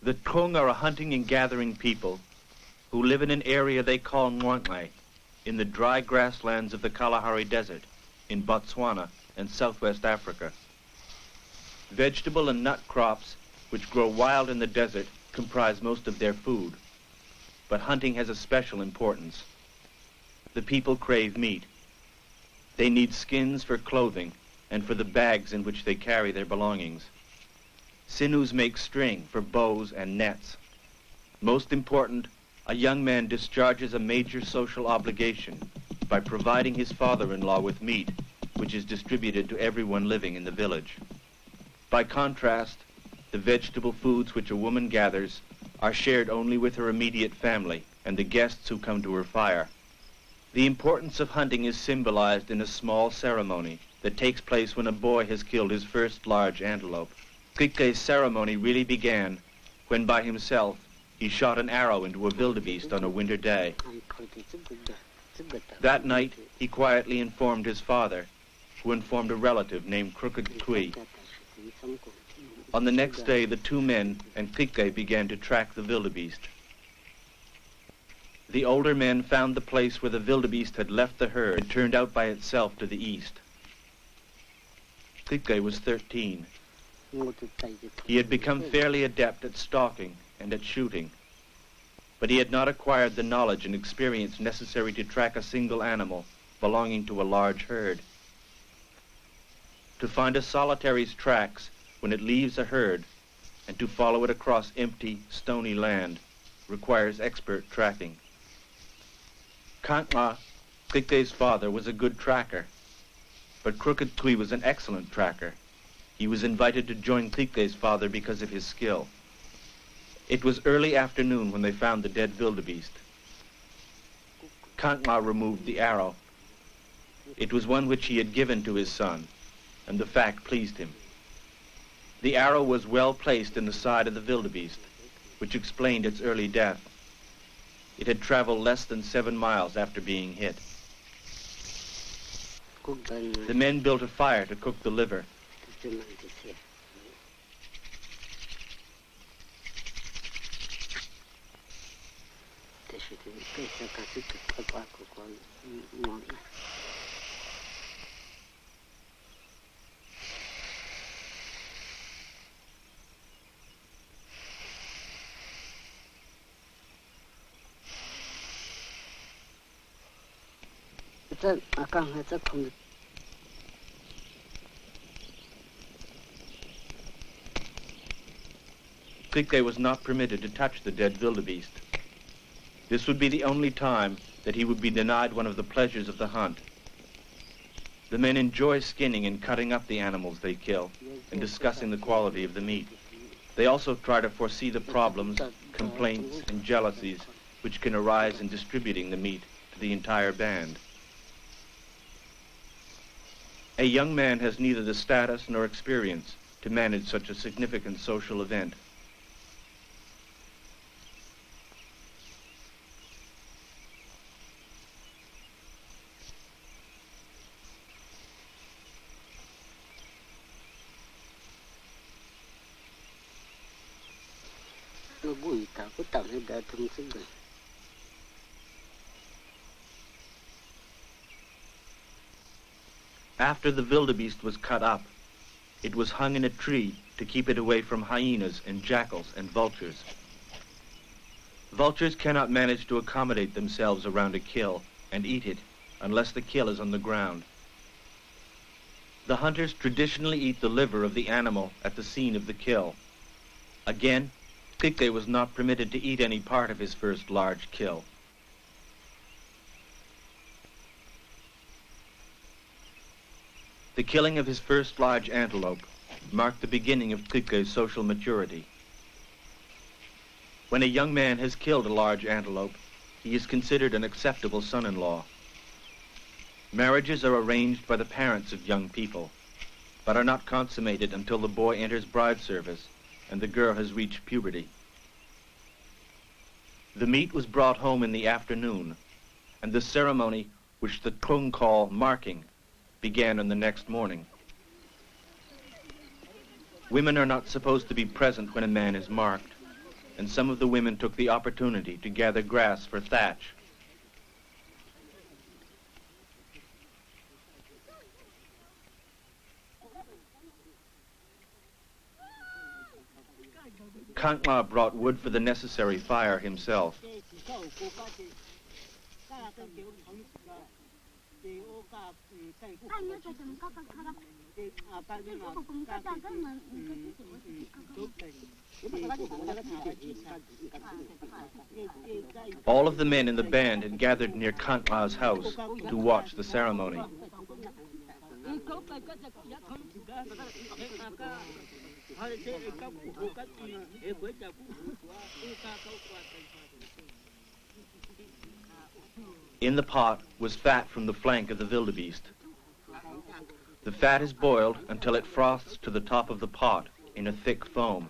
The Trung are a hunting and gathering people who live in an area they call Nwangwe, in the dry grasslands of the Kalahari Desert, in Botswana and southwest Africa. Vegetable and nut crops, which grow wild in the desert, comprise most of their food. But hunting has a special importance. The people crave meat. They need skins for clothing and for the bags in which they carry their belongings. Sinews make string for bows and nets. Most important, a young man discharges a major social obligation by providing his father-in-law with meat, which is distributed to everyone living in the village. By contrast, the vegetable foods which a woman gathers are shared only with her immediate family and the guests who come to her fire. The importance of hunting is symbolized in a small ceremony that takes place when a boy has killed his first large antelope. Tilkay's ceremony really began when by himself he shot an arrow into a wildebeest on a winter day. That night he quietly informed his father, who informed a relative named Tilkay. On the next day the two men and Tilkay began to track the wildebeest. The older men found the place where the wildebeest had left the herd and turned out by itself to the east. Tilkay was 13. He had become fairly adept at stalking and at shooting, but he had not acquired the knowledge and experience necessary to track a single animal belonging to a large herd. To find a solitary's tracks when it leaves a herd and to follow it across empty, stony land requires expert tracking. Kantma, Tilkay's father, was a good tracker, but Tilkay was an excellent tracker. He was invited to join Tilkay's father because of his skill. It was early afternoon when they found the dead wildebeest. Kantma removed the arrow. It was one which he had given to his son, and the fact pleased him. The arrow was well placed in the side of the wildebeest, which explained its early death. It had traveled less than 7 miles after being hit. The men built a fire to cook the liver. Tilkay was not permitted to touch the dead wildebeest. This would be the only time that he would be denied one of the pleasures of the hunt. The men enjoy skinning and cutting up the animals they kill and discussing the quality of the meat. They also try to foresee the problems, complaints, and jealousies which can arise in distributing the meat to the entire band. A young man has neither the status nor experience to manage such a significant social event. After the wildebeest was cut up, it was hung in a tree to keep it away from hyenas and jackals and vultures. Vultures cannot manage to accommodate themselves around a kill and eat it unless the kill is on the ground. The hunters traditionally eat the liver of the animal at the scene of the kill. Again, Tilkay was not permitted to eat any part of his first large kill. The killing of his first large antelope marked the beginning of Tilkay's social maturity. When a young man has killed a large antelope, he is considered an acceptable son-in-law. Marriages are arranged by the parents of young people, but are not consummated until the boy enters bride service and the girl has reached puberty. The meat was brought home in the afternoon, and the ceremony, which the Trung call marking, began on the next morning. Women are not supposed to be present when a man is marked. and some of the women took the opportunity to gather grass for thatch. Kantla brought wood for the necessary fire himself. All of the men in the band had gathered near Kantla's house to watch the ceremony. In the pot was fat from the flank of the wildebeest. The fat is boiled until it froths to the top of the pot in a thick foam.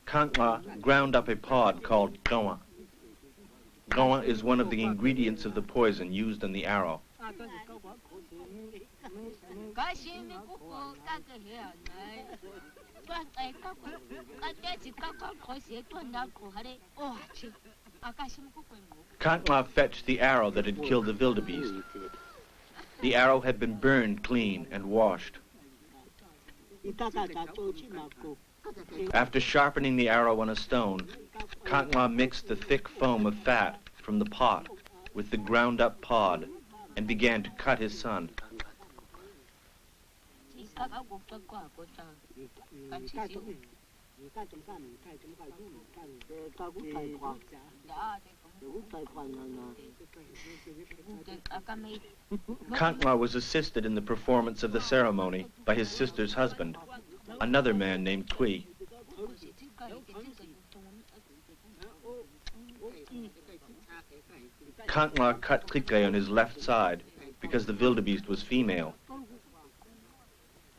Kantla ground up a pod called goa. Goa is one of the ingredients of the poison used in the arrow. Kantla fetched the arrow that had killed the wildebeest. The arrow had been burned clean and washed. After sharpening the arrow on a stone, Kantla mixed the thick foam of fat from the pot with the ground-up pod and began to cut his son. Kantla was assisted in the performance of the ceremony by his sister's husband, another man named Tui. Kantla cut Tilkay on his left side because the wildebeest was female.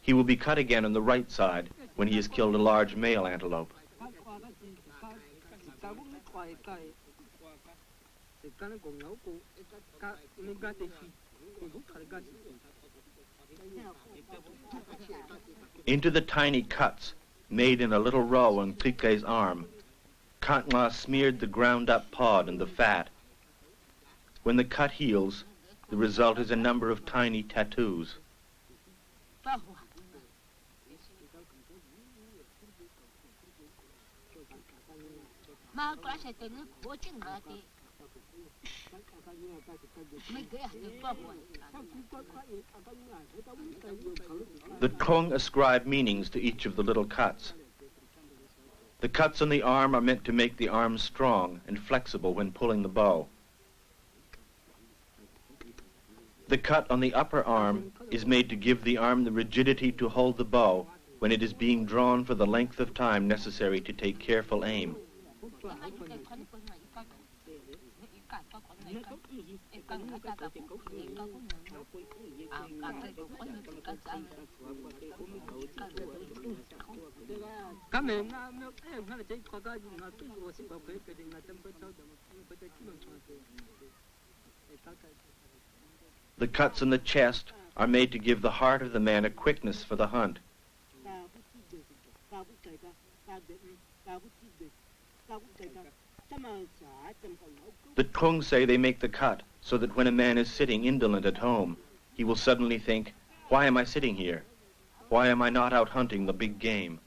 He will be cut again on the right side when he has killed a large male antelope. Into the tiny cuts made in a little row on Tilkay's arm, Kantla smeared the ground-up pod and the fat. When the cut heals, the result is a number of tiny tattoos. The Kong ascribe meanings to each of the little cuts. The cuts on the arm are meant to make the arm strong and flexible when pulling the bow. The cut on the upper arm is made to give the arm the rigidity to hold the bow when it is being drawn for the length of time necessary to take careful aim. The cuts on the chest are made to give the heart of the man a quickness for the hunt. The Kung say they make the cut so that when a man is sitting indolent at home, he will suddenly think, why am I sitting here? Why am I not out hunting the big game?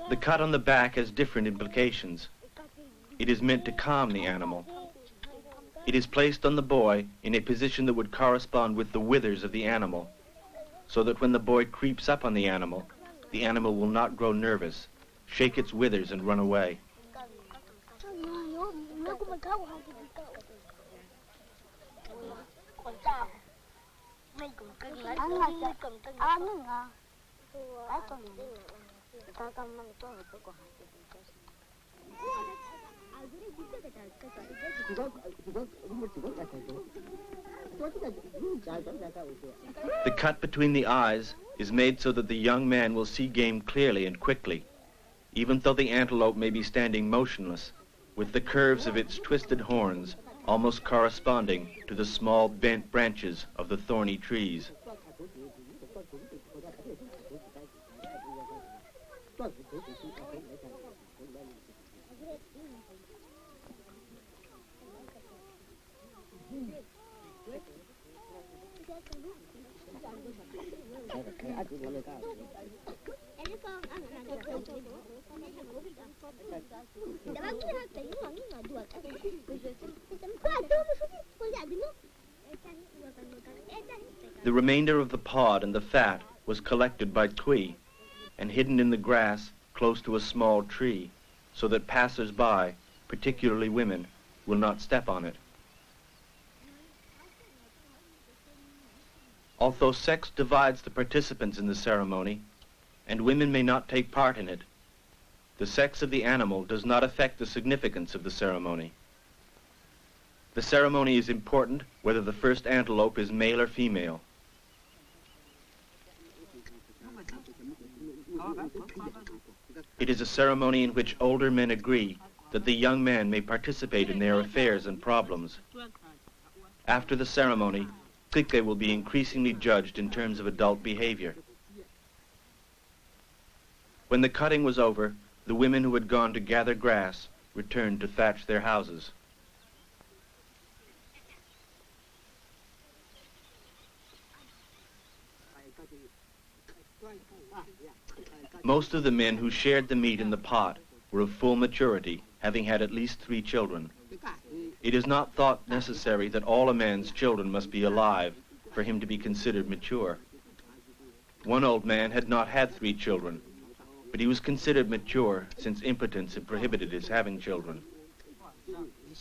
The cut on the back has different implications. It is meant to calm the animal. It is placed on the boy in a position that would correspond with the withers of the animal, so that when the boy creeps up on the animal will not grow nervous, shake its withers and run away. The cut between the eyes is made so that the young man will see game clearly and quickly, even though the antelope may be standing motionless, with the curves of its twisted horns almost corresponding to the small bent branches of the thorny trees. The remainder of the pod and the fat was collected by Tilkay and hidden in the grass close to a small tree, so that passers-by, particularly women, will not step on it. Although sex divides the participants in the ceremony, and women may not take part in it, the sex of the animal does not affect the significance of the ceremony. The ceremony is important whether the first antelope is male or female. It is a ceremony in which older men agree that the young man may participate in their affairs and problems. After the ceremony, Tilkay will be increasingly judged in terms of adult behavior. When the cutting was over, the women who had gone to gather grass returned to thatch their houses. Most of the men who shared the meat in the pot were of full maturity, having had at least 3 children. It is not thought necessary that all a man's children must be alive for him to be considered mature. One old man had not had 3 children, but he was considered mature since impotence had prohibited his having children.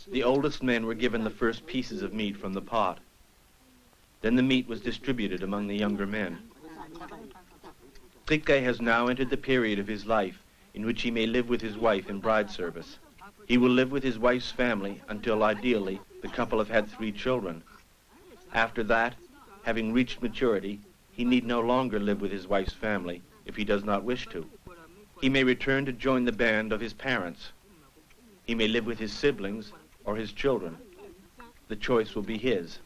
The oldest men were given the first pieces of meat from the pot. Then the meat was distributed among the younger men. Tilkay has now entered the period of his life in which he may live with his wife in bride service. He will live with his wife's family until, ideally, the couple have had 3 children. After that, having reached maturity, he need no longer live with his wife's family if he does not wish to. He may return to join the band of his parents. He may live with his siblings or his children. The choice will be his.